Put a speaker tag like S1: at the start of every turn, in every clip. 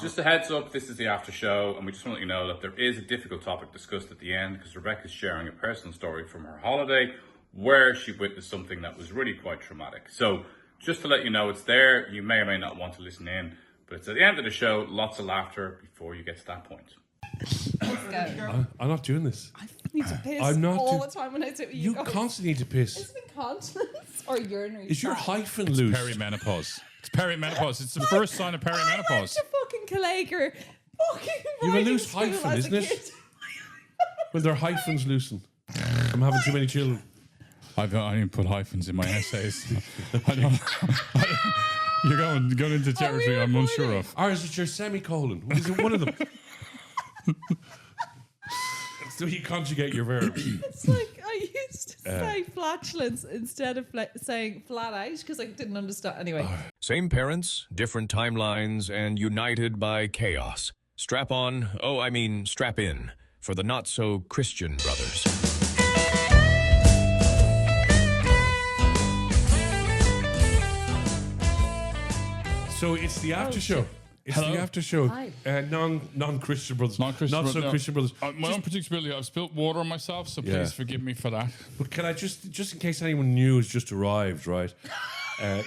S1: Just a heads up, this is the after show, and we just want to let you know that there is a difficult topic discussed at the end because Rebecca's sharing a personal story from her holiday where she witnessed something that was really quite traumatic. So just to let you know, it's there. You may or may not want to listen in, but it's at the end of the show. Lots of laughter before you get to that point.
S2: Let's go.
S3: I'm not doing this.
S2: I need to piss
S3: I'm not
S2: all the time when I do it.
S3: You
S2: guys.
S3: constantly need to piss.
S2: Is it incontinence or urinary?
S3: Is your
S2: tract?
S3: hyphen loose?
S4: Perimenopause. It's perimenopause. It's the first sign of
S2: I went
S4: perimenopause.
S2: to fucking Calager. Fucking
S3: You have a
S2: riding
S3: loose
S2: school
S3: hyphen,
S2: as a
S3: isn't it?
S2: kid.
S3: When their hyphens loosen. I'm having too many children.
S4: I don't even put hyphens in my essays. I don't. You're going into territory I'm unsure of.
S3: Or is it your semicolon? Is it one of them? So you conjugate your verbs.
S2: It's like I used to say flatulence instead of saying flat out because I didn't understand. Anyway,
S5: Same parents, different timelines, and united by chaos. Strap on, strap in, for the not-so-Christian brothers.
S3: So it's the after show. It's
S4: Hello?
S3: the after show.
S2: Hi.
S3: Non-Christian brothers.
S4: Non-Christian,
S3: Not so Christian brothers.
S4: My own predictability. I've spilt water on myself, so
S3: Yeah.
S4: please forgive me for that.
S3: But can I just in case anyone new has just arrived, right?
S2: I get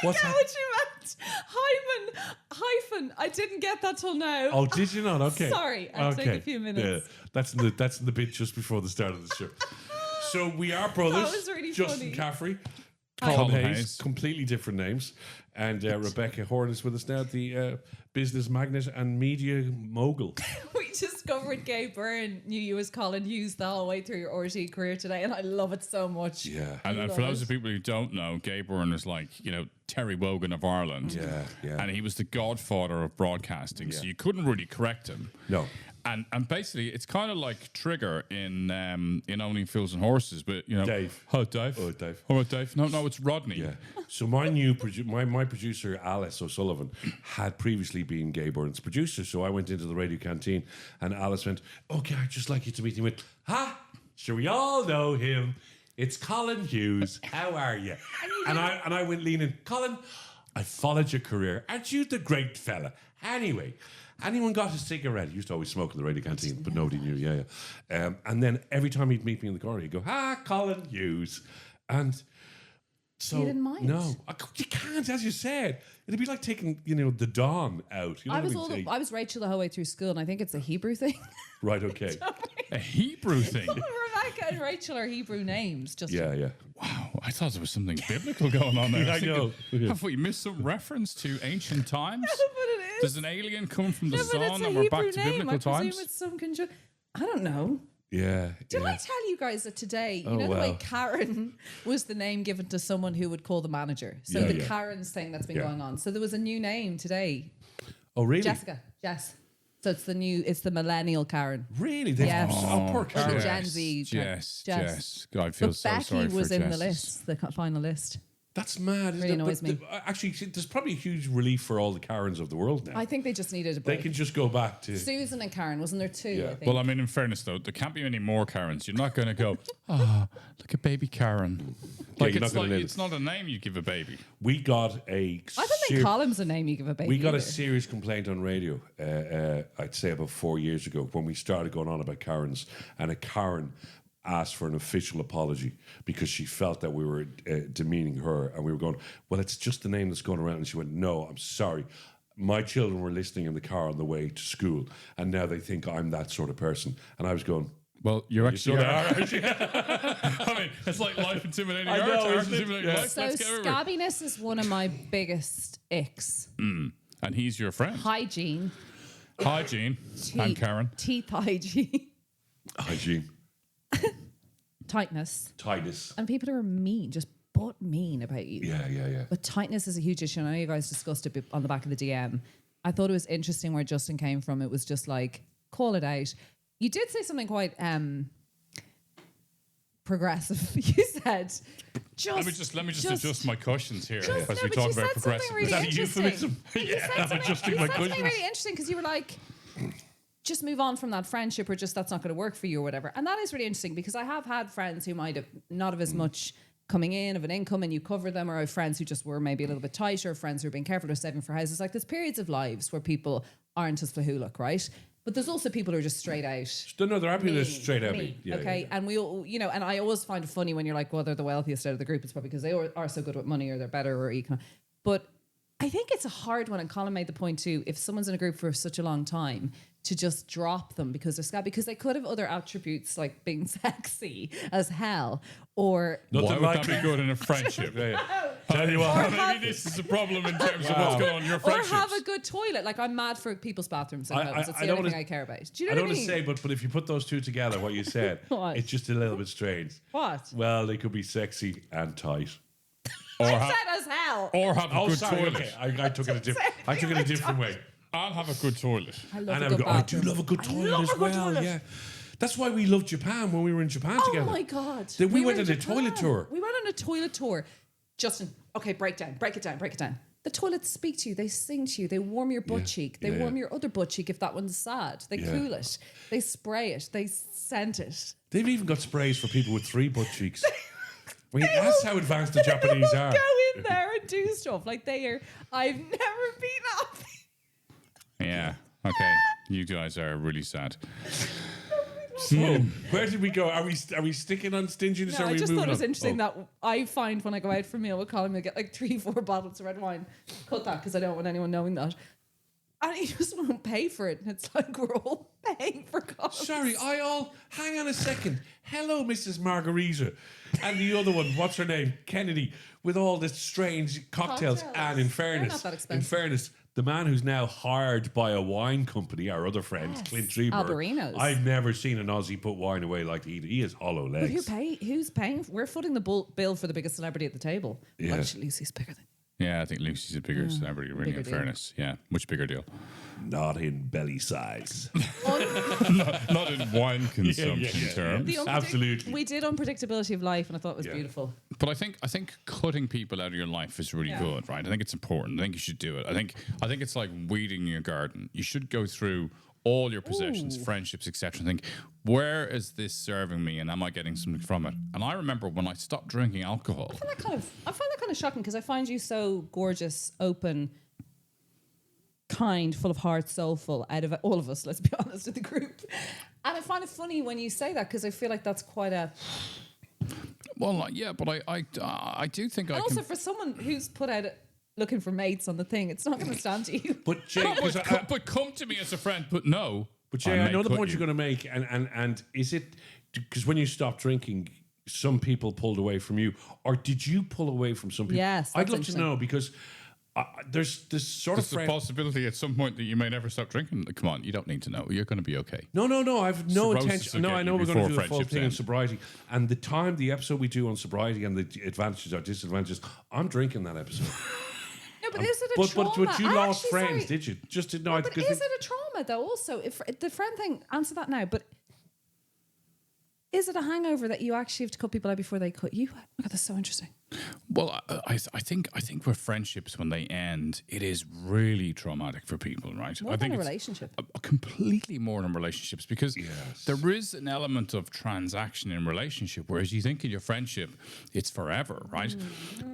S3: What's
S2: what you meant. Hyphen. I didn't get that till now.
S3: Oh, did you not? Okay.
S2: Sorry, I'll take a few minutes.
S3: Yeah, that's in the bit just before the start of the show. So we are brothers.
S2: That was really
S3: Justin
S2: funny.
S3: Caffrey,
S4: Colm
S3: Colm Hayes,
S4: Hayes.
S3: completely different names, and Rebecca Horn is with us now, the business magnate and media mogul.
S2: We discovered Gay Byrne knew you as Colin Hughes the whole way through your RT career today, and I love it so much.
S3: Yeah,
S4: And for those of people who don't know, Gay Byrne is like, Terry Wogan of Ireland.
S3: yeah.
S4: And he was the godfather of broadcasting, so you couldn't really correct him.
S3: No.
S4: And basically, it's kind of like Trigger in Only Fools and Horses, but
S3: Dave.
S4: Oh, Dave.
S3: Oh, Dave.
S4: Oh, Dave. No, it's Rodney.
S3: Yeah. So my new my producer Alice O'Sullivan had previously been Gay Byrne's producer. So I went into the radio canteen and Alice went, "Okay, I'd just like you to meet him." With, sure, we all know him. It's Colin Hughes. How are you? And I went leaning, Colin, I followed your career. Aren't you the great fella? Anyway, anyone got a cigarette? He used to always smoke in the radio canteen, but nobody knew. Yeah. And then every time he'd meet me in the corner, he'd go, Colin Hughes. And so,
S2: You didn't mind?
S3: No, you can't, as you said. It'd be like taking, the Dawn out. You know
S2: I
S3: what
S2: was
S3: I mean?
S2: I was Rachel the whole way through school, and I think it's a Hebrew thing.
S3: Right, okay.
S4: A Hebrew thing.
S2: Rebecca and Rachel are Hebrew names. Just
S3: Yeah.
S4: Wow, I thought there was something biblical going on there.
S3: I know.
S4: Have we missed some reference to ancient times?
S2: but it is.
S4: Does an alien come from the
S2: No, but it's
S4: sun
S2: a
S4: and we're back
S2: Hebrew
S4: to
S2: name.
S4: biblical
S2: I presume
S4: times?
S2: it's some I don't know.
S3: Yeah.
S2: Did I tell you guys that today,
S3: Oh,
S2: the way
S3: wow.
S2: Karen was the name given to someone who would call the manager? So the Karen's thing that's been
S3: Yeah.
S2: going on. So there was a new name today.
S3: Oh, really?
S2: Jess. So it's the millennial Karen.
S3: Really?
S2: Yes.
S3: Oh, poor
S2: Or the
S3: Karen.
S2: Gen Z.
S4: Yes. God, I feel
S2: But
S4: so
S2: Becky
S4: sorry for
S2: was in the
S4: Jess.
S2: list, the final list.
S3: That's mad, isn't
S2: Really
S3: it?
S2: annoys me.
S3: Actually, there's probably a huge relief for all the Karens of the world now.
S2: I think they just needed a
S3: They
S2: break.
S3: can just go back to...
S2: Susan and Karen, wasn't there two?
S3: Yeah.
S2: I think.
S4: Well, I mean, in fairness, though, there can't be any more Karens. You're not going to go, look at baby Karen. Like,
S3: you're not
S4: it's,
S3: gonna name
S4: it's not a name you give a baby.
S3: We got a...
S2: I don't think Column's a name you give a baby.
S3: We got a
S2: either.
S3: serious complaint on radio, I'd say about 4 years ago, when we started going on about Karens, and a Karen asked for an official apology because she felt that we were demeaning her, and we were going, well, it's just the name that's going around. And she went, no, I'm sorry. My children were listening in the car on the way to school, and now they think I'm that sort of person. And I was going...
S4: Well, you're actually
S3: sort of
S4: are.
S3: are, aren't you?
S4: I mean, it's like life intimidating
S3: I
S4: art,
S3: know,
S4: art
S3: isn't it?
S4: intimidating
S3: Yeah.
S4: life.
S2: So
S4: Let's get over it.
S2: scabbiness is one of my biggest icks.
S4: And he's your friend.
S2: Hygiene.
S4: Hi, Jean. I'm Karen.
S2: Teeth hygiene.
S3: Hygiene.
S2: Tightness.
S3: Tightness.
S2: And people who are mean, just butt mean about you.
S3: Yeah.
S2: But tightness is a huge issue. And I know you guys discussed it on the back of the DM. I thought it was interesting where Justin came from. It was just like, call it out. You did say something quite progressive. You said,
S4: Let me just adjust my cushions here
S2: Just-
S4: as
S2: no,
S4: we
S2: but
S4: talk
S2: you
S4: about
S2: said something
S4: progressive.
S2: really
S3: Is that a
S2: interesting.
S3: euphemism?
S2: You
S3: Yeah,
S2: said
S3: I'm
S2: something-
S3: adjusting
S2: you
S3: my
S2: said something
S3: cushions.
S2: really interesting because you were like, just move on from that friendship, or just that's not going to work for you or whatever. And that is really interesting because I have had friends who might have not have as much coming in of an income and you cover them, or I have friends who just were maybe a little bit tighter, friends who are being careful or saving for houses. Like there's periods of lives where people aren't as fahulak, right? But there's also people who are just straight out.
S3: No, they're happy with straight out. Yeah,
S2: okay,
S3: yeah.
S2: and we all, you know, and I always find it funny when you're like, well, they're the wealthiest out of the group. It's probably because they are so good with money, or they're better, or but I think it's a hard one, and Colm made the point too, if someone's in a group for such a long time, to just drop them because they're scab, because they could have other attributes like being sexy as hell, or
S4: Why would that be good in a friendship?
S3: Tell you what,
S4: Maybe this is a problem in terms of what's going on in your
S2: or
S4: friendships.
S2: have a good toilet. Like I'm mad for people's bathrooms and homes. It's the only thing I care about. Do you know
S3: I
S2: what I
S3: don't
S2: mean?
S3: want to say, but if you put those two together, what you said,
S2: What?
S3: it's just a little bit strange.
S2: What?
S3: Well, they could be sexy and tight.
S4: Or
S2: I
S4: ha-
S2: said as hell.
S4: or have a good
S3: sorry,
S4: toilet.
S3: okay. I took it a different way.
S4: I'll have a good toilet.
S2: I
S3: And
S2: love
S3: I
S2: a good
S3: go, I do
S2: bathroom.
S3: love a good
S2: I
S3: toilet
S2: love
S3: as
S2: a good
S3: well.
S2: toilet.
S3: Yeah, that's why we loved Japan when we were in Japan
S2: Oh
S3: together.
S2: my God.
S3: Then we
S2: were
S3: went
S2: in
S3: on a
S2: Japan.
S3: toilet tour.
S2: We went on a toilet tour. Justin, okay, break it down. The toilets speak to you. They sing to you. They warm your butt cheek. They warm your other butt cheek if that one's sad. They cool it. They spray it. They scent it.
S3: They've even got sprays for people with 3 butt cheeks. I mean, that's how advanced the Japanese are.
S2: Go in there and do stuff like they are. I've never been up.
S4: Yeah. Okay. You guys are really sad.
S3: So, where did we go? Are we sticking on stinginess?
S2: No,
S3: or are
S2: I
S3: we
S2: just
S3: moving
S2: thought it was
S3: on?
S2: interesting
S3: Oh.
S2: that I find when I go out for a meal with Colm, I get like 3-4 bottles of red wine. Cut that because I don't want anyone knowing that. And he just won't pay for it. And it's like we're all paying for costs.
S3: Sorry, hang on a second. Hello, Mrs. Margarita. And the other one, what's her name? Kennedy, with all the strange cocktails.
S2: Cocktails.
S3: And in
S2: They're
S3: fairness,
S2: not that expensive.
S3: the man who's now hired by a wine company, our other friend,
S2: Yes,
S3: Clint Treber.
S2: Albarinos.
S3: I've never seen an Aussie put wine away like he has hollow legs.
S2: But who's paying? We're footing the bill for the biggest celebrity at the table.
S3: Yeah.
S2: Actually, Lucy's bigger than.
S4: Yeah, I think Lucy's a bigger celebrity, really,
S2: bigger
S4: in
S2: deal.
S4: fairness. Yeah, much bigger deal.
S3: Not in belly size.
S4: Not in wine consumption terms.
S2: The
S3: Absolutely.
S2: We did Unpredictability of Life, and I thought it was beautiful.
S4: But I think cutting people out of your life is really good, right? I think it's important. I think you should do it. I think it's like weeding your garden. You should go through all your possessions, friendships, etc. Think, where is this serving me, and am I getting something from it? And I remember when I stopped drinking alcohol.
S2: I find that kind of shocking because I find you so gorgeous, open, kind, full of heart, soulful, out of all of us, let's be honest, in the group. And I find it funny when you say that because I feel like that's quite a...
S4: Well, yeah, but I do think
S2: And
S4: I
S2: also
S4: can.
S2: for someone who's put out looking for mates on the thing, it's not going to stand to you.
S3: But Jay,
S4: But come to me as a friend. But no.
S3: But Jay, I know the point you're going to make, and is it because when you stopped drinking, some people pulled away from you, or did you pull away from some people?
S2: Yes,
S3: I'd
S2: that's
S3: love to
S2: interesting.
S3: know because there's this sort
S4: There's
S3: of
S4: the possibility at some point that you may never stop drinking. Come on, you don't need to know. You're going to be okay.
S3: No, I've no
S4: Cirrhosis
S3: intention.
S4: will
S3: No,
S4: get
S3: I
S4: you
S3: know we're going
S4: before
S3: to do the full
S4: friendships
S3: thing on
S4: end.
S3: sobriety, and the episode we do on sobriety and the advantages or disadvantages, I'm drinking that episode.
S2: No, but is it a trauma?
S3: But you lost
S2: Actually,
S3: friends,
S2: sorry.
S3: did you? Just didn't know.
S2: No, but is it a trauma though? Also, if the friend thing, answer that now. But is it a hangover that you actually have to cut people out before they cut you? Oh my God, that's so interesting.
S4: Well, I think with friendships when they end, it is really traumatic for people, right?
S2: More
S4: I
S2: than
S4: think
S2: a
S4: it's
S2: relationship.
S4: completely more than relationships because there is an element of transaction in relationship, whereas you think in your friendship it's forever, right?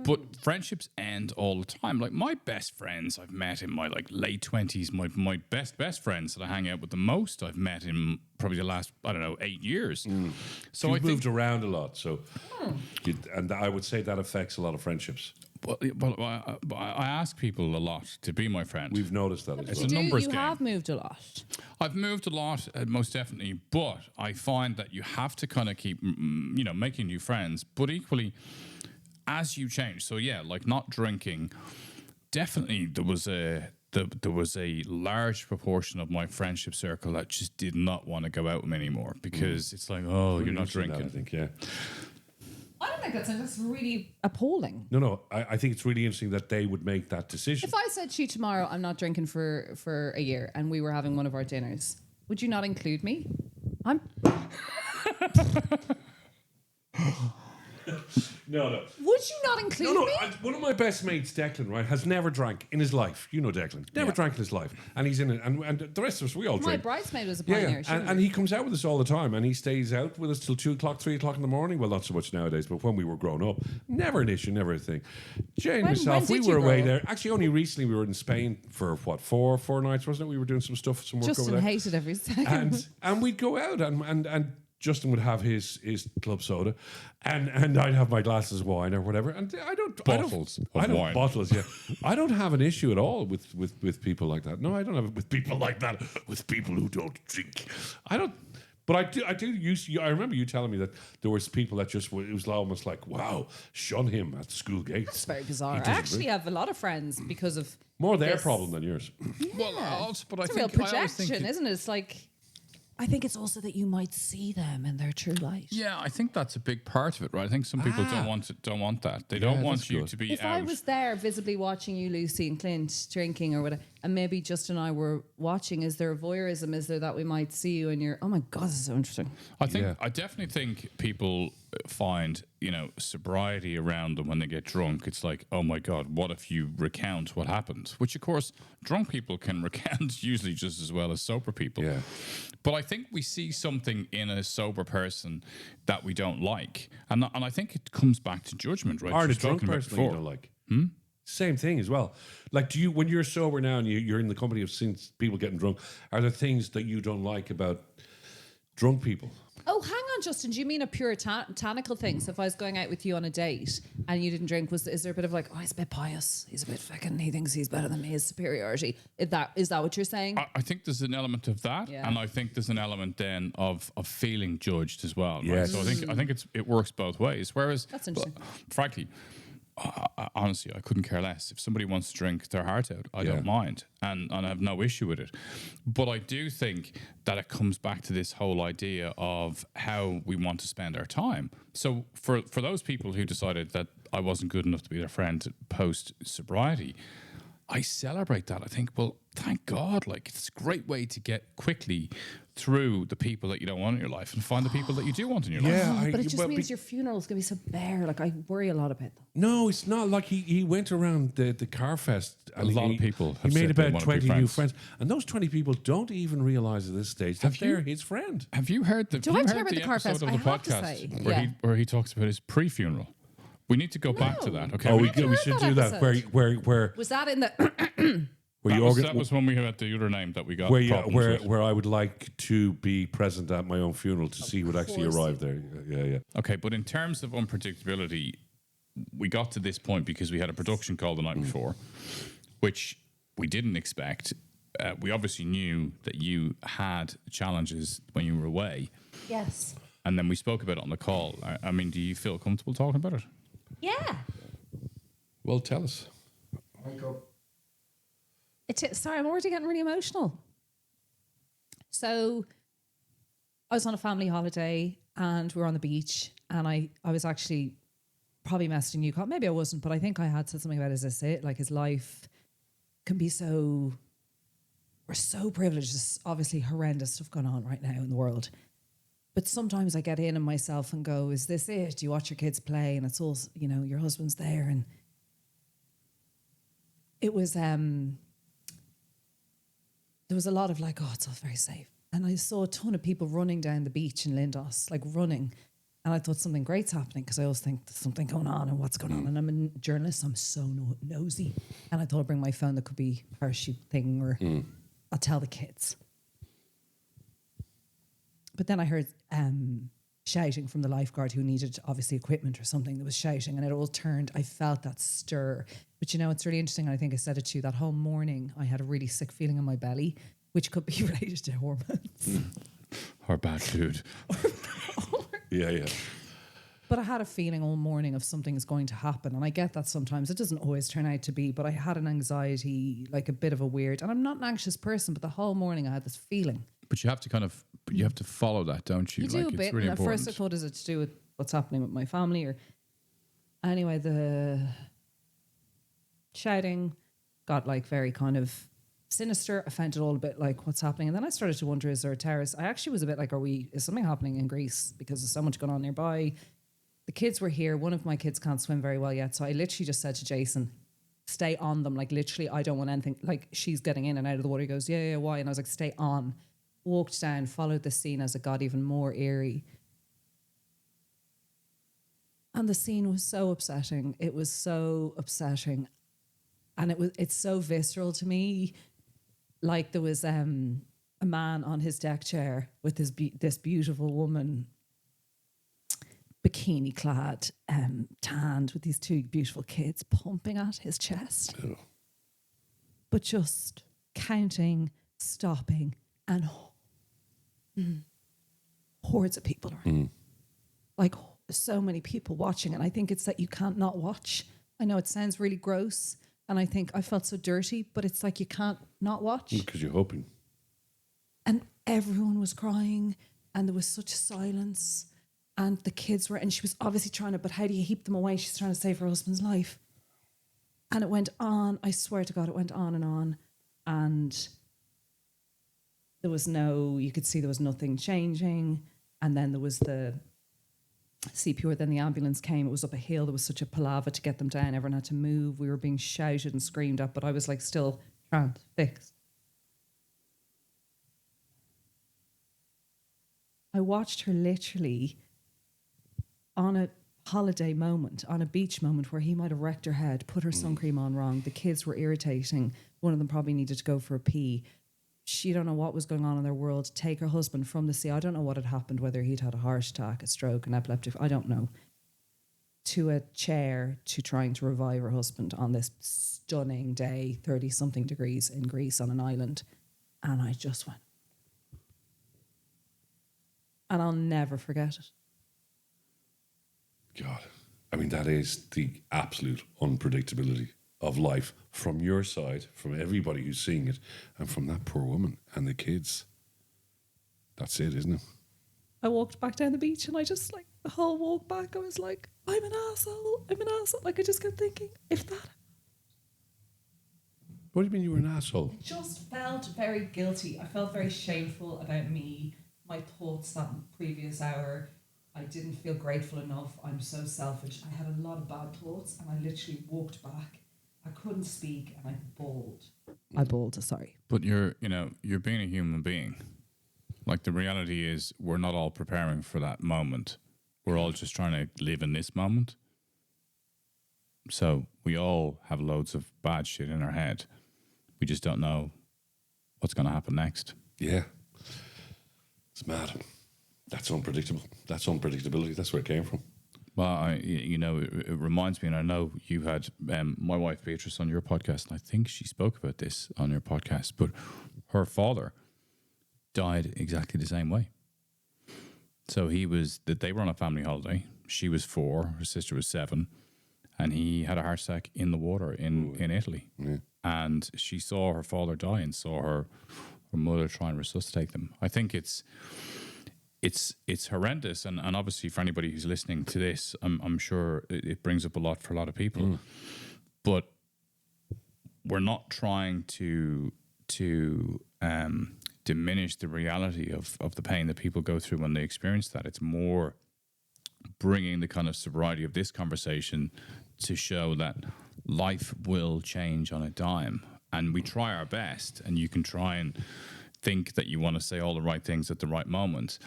S4: But friendships end all the time. Like my best friends I've met in my like late 20s, my best friends that I hang out with the most I've met in probably the last 8 years. So
S3: You've moved around a lot, so and I would say that affects a lot of friendships.
S4: Well, I ask people a lot to be my friend.
S3: We've noticed that.
S4: It's
S3: As
S4: a
S3: well.
S4: numbers
S2: You
S4: game.
S2: have moved a lot.
S4: I've moved a lot, most definitely, but I find that you have to kind of keep, making new friends. But equally, as you change, so yeah, like not drinking. Definitely, there was a large proportion of my friendship circle that just did not want to go out with me anymore because it's like, oh, you're not
S3: You've seen that,
S4: drinking.
S3: I think, yeah.
S2: I don't think that's really appalling.
S3: No, I think it's really interesting that they would make that decision.
S2: If I said to you tomorrow, I'm not drinking for a year, and we were having one of our dinners, would you not include me?
S3: No.
S2: Would you not include
S3: No,
S2: me?
S3: one of my best mates, Declan, right, has never drank in his life. You know Declan. Never drank in his life. And he's in it. And the rest of us, we all
S2: My
S3: drink.
S2: bridesmaid was a
S3: Yeah,
S2: pioneer.
S3: and he comes out with us all the time, and he stays out with us till 2 o'clock, 3 o'clock in the morning. Well, not so much nowadays, but when we were growing up, never an issue, never a thing. Jay and myself,
S2: when
S3: we
S2: did
S3: were
S2: you
S3: away
S2: grow
S3: there. Actually, only recently we were in Spain for what, four nights, wasn't it? We were doing some stuff, some work
S2: Justin
S3: over there.
S2: hated every second.
S3: And we'd go out and Justin would have his club soda, and I'd have my glasses of wine or whatever. And
S4: Bottles of wine.
S3: Bottles, yeah. I don't have an issue at all with people like that. No, I don't have it with people like that. With people who don't drink, I don't. But I do. I remember you telling me that there was people that just it was almost like, wow, shun him at the school gates.
S2: It's very bizarre. I
S3: doesn't
S2: actually
S3: drink.
S2: have a lot of friends because of
S3: More their
S2: this.
S3: problem than yours.
S4: Well, also, but
S2: It's
S4: I
S2: a real
S4: think I always
S2: projection,
S4: think
S2: isn't it? It's like, I think it's also that you might see them in their true light.
S4: yeah, I think that's a big part of it, right? I think some people don't want that. They don't want
S3: that's
S4: you
S3: good.
S4: to be
S2: If
S4: out.
S2: I was there visibly watching you, Lucy and Clint, drinking or whatever, and maybe Justin and I were watching, is there a voyeurism? Is there that we might see you and you're, oh my God, this is so interesting.
S4: I definitely think people find, sobriety around them when they get drunk. It's like, oh my God, what if you recount what happened? Which, of course, drunk people can recount usually just as well as sober people.
S3: Yeah.
S4: But I think we see something in a sober person that we don't like. And I think it comes back to judgment, right?
S3: Or
S4: She
S3: the
S4: was
S3: drunk
S4: talking about
S3: person that you
S4: before.
S3: don't like. Same thing as well. Like, do you, when you're sober now and you're in the company of seeing people getting drunk, are there things that you don't like about drunk people?
S2: Oh, hang on, Justin. Do you mean a puritanical thing? So if I was going out with you on a date and you didn't drink, is there a bit of like, oh, he's a bit pious, he's a bit fucking, he thinks he's better than me, his superiority? Is that what you're saying?
S4: I think there's an element of that,
S2: Yeah.
S4: and I think there's an element then of feeling judged as well. Right?
S3: Yes.
S4: So I think it works both ways. Whereas,
S2: That's interesting.
S4: frankly, honestly, I couldn't care less. If somebody wants to drink their heart out, I don't mind, and I have no issue with it. But I do think that it comes back to this whole idea of how we want to spend our time. So for those people who decided that I wasn't good enough to be their friend post sobriety, I celebrate that. I think, well, thank God. Like, it's a great way to get quickly through the people that you don't want in your life and find the people that you do want in your life.
S3: Yeah,
S2: But it just means your funeral's going to be so bare. Like, I worry a lot about that.
S3: No, it's not. Like, he went around the car fest. And
S4: A lot of people
S3: He
S4: have
S3: made
S4: said they
S3: about
S4: want to be
S3: 20 new
S4: friends.
S3: friends. And those 20 people don't even realize at this stage that they're his friend.
S4: Have you heard the,
S2: Do
S4: have
S2: I
S4: you
S2: hear
S4: heard
S2: about
S4: the
S2: the car
S4: episode
S2: fest?
S4: of
S2: I
S4: the
S2: have to
S4: podcast
S2: say,
S4: where
S2: yeah.
S4: where he talks about his pre-funeral? We need to go back to that. Okay.
S3: Oh,
S4: we need to-
S3: we should
S2: that
S3: do that.
S2: episode.
S3: Where
S2: Was that in the...
S4: that was when we had the other name that we got. problems with.
S3: where I would like to be present at my own funeral to see who would actually
S2: course.
S3: arrive there. Yeah.
S4: Okay, but in terms of unpredictability, we got to this point because we had a production call the night before, which we didn't expect. We obviously knew that you had challenges when you were away,
S2: Yes.
S4: and then we spoke about it on the call. I mean, do you feel comfortable talking about it?
S2: Yeah.
S3: Well, tell us.
S2: Sorry, I'm already getting really emotional. So I was on a family holiday and we were on the beach and I was actually probably messaging you. Maybe I wasn't, but I think I had said something about, is this it? Like, his life can be so... We're so privileged. There's obviously horrendous stuff going on right now in the world. But sometimes I get in myself and go, is this it? Do you watch your kids play? And it's all, your husband's there. And it was... there was a lot of like, oh, it's all very safe. And I saw a ton of people running down the beach in Lindos, like running. And I thought something great's happening because I always think there's something going on and what's going on. And I'm a journalist, so I'm so nosy. And I thought I'd bring my phone, that could be a parachute thing, or I'll tell the kids. But then I heard shouting from the lifeguard who needed obviously equipment or something, that was shouting, and it all turned. I felt that stir. But it's really interesting. I think I said it to you, that whole morning I had a really sick feeling in my belly, which could be related to hormones.
S4: Or bad food.
S3: Yeah.
S2: But I had a feeling all morning of something is going to happen. And I get that sometimes it doesn't always turn out to be, but I had an anxiety, like a bit of a weird, and I'm not an anxious person, but the whole morning I had this feeling.
S4: But you have to follow that, don't you?
S2: You do a
S4: it's
S2: bit.
S4: really
S2: And at
S4: important.
S2: first I thought, is it to do with what's happening with my family? Or anyway, the shouting got like very kind of sinister. I found it all a bit like, what's happening? And then I started to wonder, is there a terrorist? I actually was a bit like, is something happening in Greece? Because there's so much going on nearby. the kids were here. One of my kids can't swim very well yet. So I literally just said to Jason, stay on them. Like, literally, I don't want anything. Like, she's getting in and out of the water. He goes, yeah, why? And I was like, stay on. Walked down, followed the scene as it got even more eerie. And the scene was so upsetting. It was so upsetting. And it's so visceral to me. Like, there was a man on his deck chair with this beautiful woman, bikini clad, tanned, with these two beautiful kids pumping at his chest.
S3: Oh.
S2: But just counting, stopping, and hordes of people around. Like, so many people watching. And I think it's that you can't not watch. I know it sounds really gross. And I think I felt so dirty, but it's like you can't not watch.
S3: Because you're hoping.
S2: And everyone was crying and there was such silence. And the kids were, and she was obviously trying to, but how do you heap them away? She's trying to save her husband's life. And it went on. I swear to God, it went on. And there was you could see there was nothing changing. And then there was the CPR, then the ambulance came. It was up a hill. There was such a palaver to get them down. Everyone had to move. We were being shouted and screamed at, but I was like still transfixed. I watched her literally on a holiday moment, on a beach moment where he might have wrecked her head, put her sun cream on wrong. The kids were irritating. One of them probably needed to go for a pee. She don't know what was going on in their world. Take her husband from the sea. I don't know what had happened, whether he'd had a heart attack, a stroke, an epileptic, I don't know. To a chair to trying to revive her husband on this stunning day, 30-something degrees in Greece on an island. And I just went. And I'll never forget it.
S3: God, I mean, that is the absolute unpredictability of life from your side, from everybody who's seeing it, and from that poor woman and the kids. That's it, isn't it?
S2: I walked back down the beach and I just, like, the whole walk back, I was like, I'm an asshole. Like, I just kept thinking, if that...
S3: What do you mean you were an asshole?
S2: I just felt very guilty. I felt very shameful about me, my thoughts that previous hour. I didn't feel grateful enough. I'm so selfish. I had a lot of bad thoughts and I literally walked back. I couldn't speak and I bawled. Sorry.
S4: But you're being a human being. Like, the reality is we're not all preparing for that moment. We're all just trying to live in this moment. So we all have loads of bad shit in our head. We just don't know what's going to happen next.
S3: Yeah. It's mad. That's unpredictable. That's unpredictability. That's where it came from.
S4: Well, it reminds me, and I know you had my wife Beatrice on your podcast, and I think she spoke about this on your podcast, but her father died exactly the same way. So they were on a family holiday. She was 4, her sister was 7, and he had a heart attack in the water in Italy.
S3: Yeah.
S4: And she saw her father die and saw her mother try and resuscitate them. I think it's horrendous, and obviously for anybody who's listening to this, I'm sure it brings up a lot for a lot of people. But we're not trying to diminish the reality of the pain that people go through when they experience that. It's more bringing the kind of sobriety of this conversation to show that life will change on a dime, and we try our best, and you can try and think that you want to say all the right things at the right moment.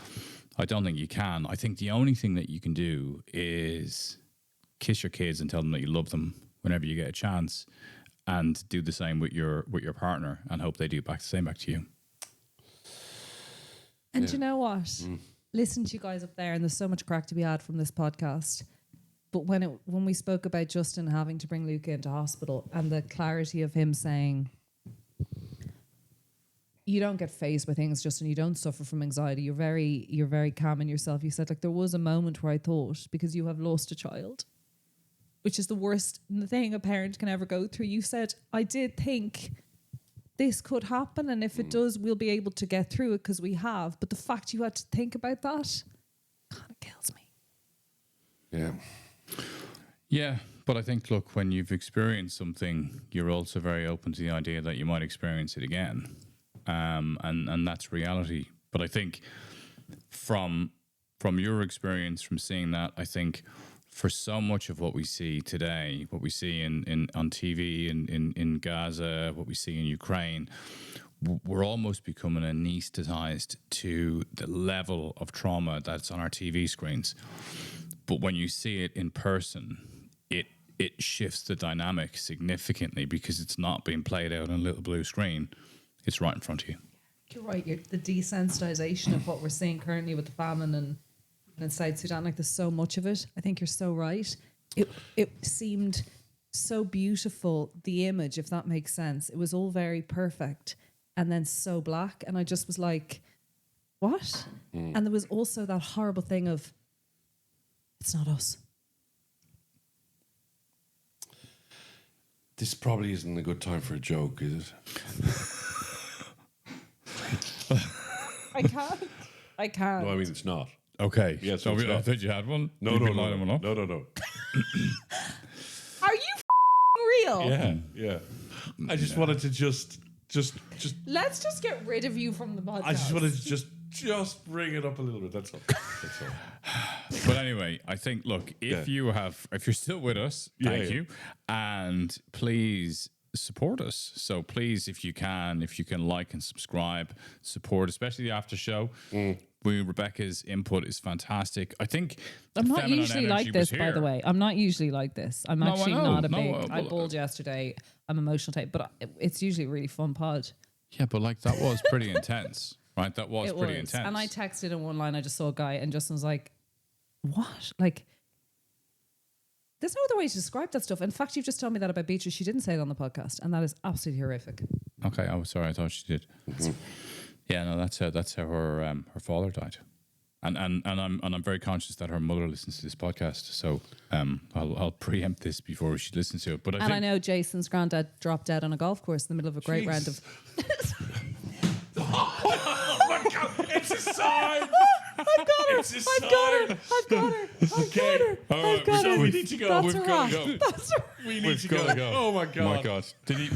S4: I don't think you can. I think the only thing that you can do is kiss your kids and tell them that you love them whenever you get a chance, and do the same with your partner and hope they do the same back to you.
S2: And you know what? Listen to you guys up there, and there's so much crack to be had from this podcast. But when we spoke about Justin having to bring Luca into hospital, and the clarity of him saying, you don't get phased by things, Justin. You don't suffer from anxiety. You're very calm in yourself. You said, like, there was a moment where I thought, because you have lost a child, which is the worst thing a parent can ever go through. You said, I did think this could happen, and if it does, we'll be able to get through it because we have. But the fact you had to think about that kind of kills me.
S3: Yeah.
S4: Yeah, but I think, look, when you've experienced something, you're also very open to the idea that you might experience it again. And that's reality. But I think from your experience, from seeing that, I think for so much of what we see today, what we see on TV in Gaza, what we see in Ukraine, we're almost becoming anesthetized to the level of trauma that's on our TV screens. But when you see it in person, it shifts the dynamic significantly because it's not being played out on a little blue screen. It's right in front of you.
S2: You're right. The desensitization of what we're seeing currently with the famine and in South Sudan, like there's so much of it. I think you're so right. It seemed so beautiful, the image, if that makes sense. It was all very perfect and then so black. And I just was like, what? And there was also that horrible thing of, it's not us.
S3: This probably isn't a good time for a joke, is it?
S2: I can't.
S3: No, I mean, it's not.
S4: Okay.
S3: Yeah, so
S4: so
S3: it's
S4: I
S3: not.
S4: thought you had one.
S3: No.
S4: One up?
S3: No.
S2: Are you real?
S3: Yeah. I just wanted to just.
S2: Let's just get rid of you from the podcast.
S3: I just wanted to just bring it up a little bit. That's all.
S4: But anyway, I think, look, if you're still with us, thank
S3: Yeah.
S4: you, and please support us. So please, if you can like and subscribe, support, especially the after show. Rebecca's input is fantastic. I think
S2: I'm
S4: the
S2: not
S4: feminine
S2: usually
S4: energy
S2: like this,
S4: was
S2: by
S4: here.
S2: the way. I'm not usually like this. I'm
S4: No, I
S2: actually
S4: know.
S2: not a
S4: No,
S2: big. I bawled yesterday. I'm emotional type, but it's usually a really fun pod.
S4: Yeah, but like that was pretty intense, right? That was pretty intense.
S2: And I texted in one line. I just saw a guy, and Justin was like, "What? Like, there's no other way to describe that stuff." In fact, you've just told me that about Beatrice. She didn't say it on the podcast, and that is absolutely horrific.
S4: Okay, I was sorry. I thought she did. Yeah, no, that's how her father died, and I'm very conscious that her mother listens to this podcast, so I'll preempt this before she listens to it. But
S2: I know Jason's granddad dropped dead on a golf course in the middle of a great round of.
S3: Oh my God! It's a sign.
S2: I've got her.
S3: It's a
S2: I've got her.
S3: sign.
S2: I've got her. I've got her.
S3: All right,
S2: I've got her.
S3: we need to go.
S2: That's
S3: We've
S2: a
S3: got to
S2: wrap.
S3: go.
S2: That's a
S3: We need
S4: We've
S3: to
S4: gotta
S3: go.
S4: go.
S3: Oh my God!
S4: my God, did he?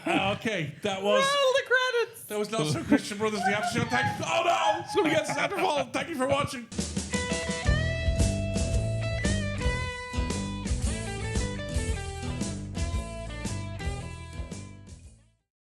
S3: Okay, that was.
S2: roll the credits.
S3: That was not so Christian Brothers. The after show. Oh no! It's going to get Santa Fall. Thank you for watching.